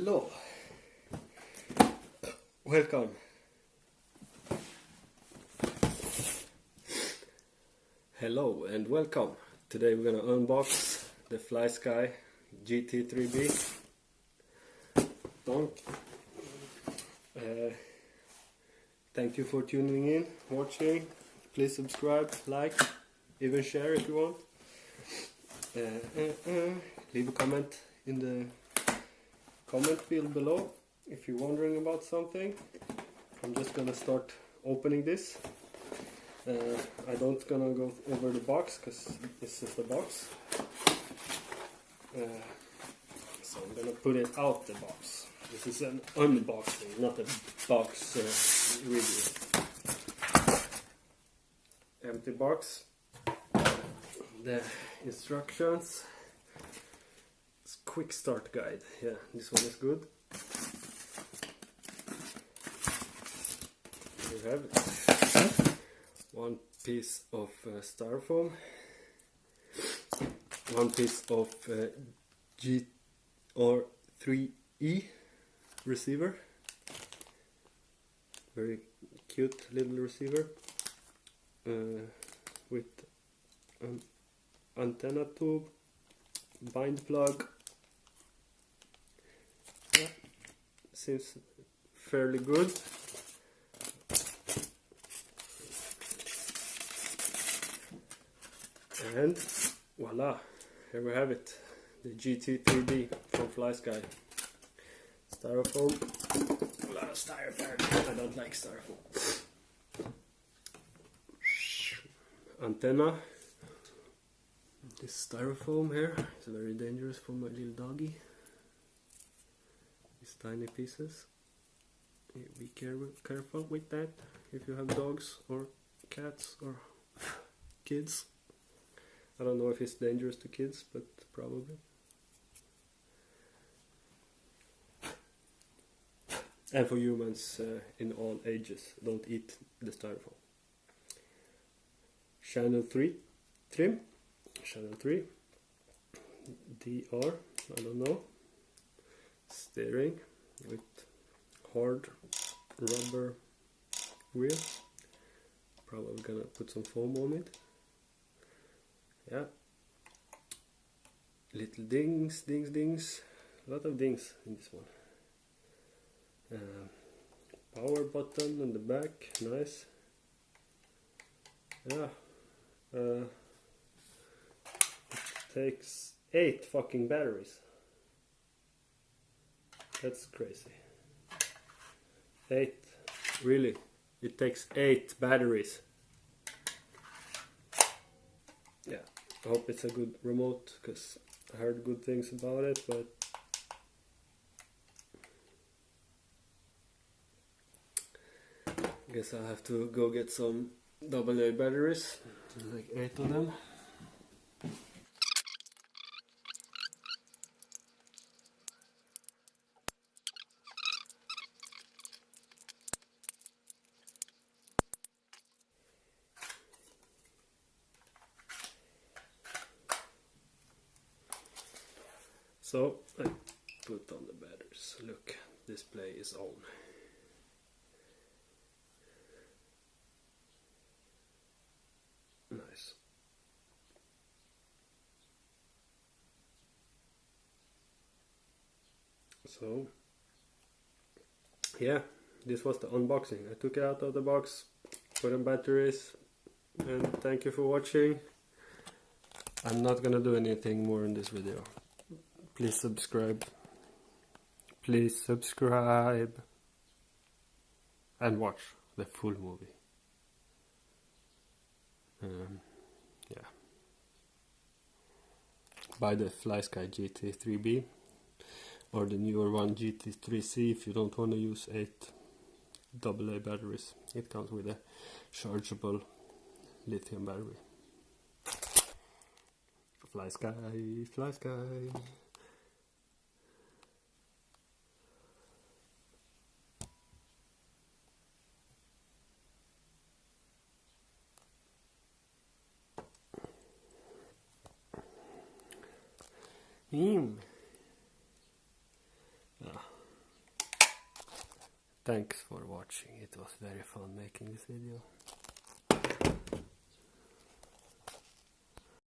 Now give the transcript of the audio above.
Hello, welcome. Hello and welcome. Today we're gonna unbox the Flysky GT3B. Thank you for tuning in, watching. Please subscribe, like, even share if you want. Leave a comment in the comment field below if you're wondering about something. I'm just gonna start opening this. I don't gonna go over the box because this is the box. So I'm gonna put it out the box. This is an unboxing, not a box review. Empty box. The instructions. It's quick start guide. Yeah, this one is good. Here we have it. One piece of styrofoam. One piece of GT3B receiver. Very cute little receiver. With an antenna tube, bind plug. Yeah, seems fairly good. And voila, here we have it, the GT3B from Flysky. Styrofoam, a lot of styrofoam. I don't like styrofoam. Antenna. This styrofoam here is very dangerous for my little doggy. These tiny pieces. Be careful with that if you have dogs or cats or kids. I don't know if it's dangerous to kids, but probably. And for humans in all ages, don't eat the styrofoam. Channel 3 trim. Channel 3. DR, I don't know. Steering with hard rubber wheel. Probably gonna put some foam on it. Yeah. Little dings, dings, dings. A lot of dings in this one. Power button on the back, nice. Yeah. It takes 8 fucking batteries. That's crazy. 8, really? It takes 8 batteries. Yeah, I hope it's a good remote because I heard good things about it, but I guess I have to go get some AA batteries, like 8 of them. So I put on the batteries. Look, display is on. Nice. So yeah, this was the unboxing. I took it out of the box, put in batteries, and thank you for watching. I'm not gonna do anything more in this video. Please subscribe. Please subscribe and watch the full movie. Yeah. Buy the Flysky GT3B or the newer one GT3C if you don't want to use 8 AA batteries. It comes with a chargeable lithium battery. Flysky, Flysky. Him. Ja. Thanks for watching, it was very fun making this video.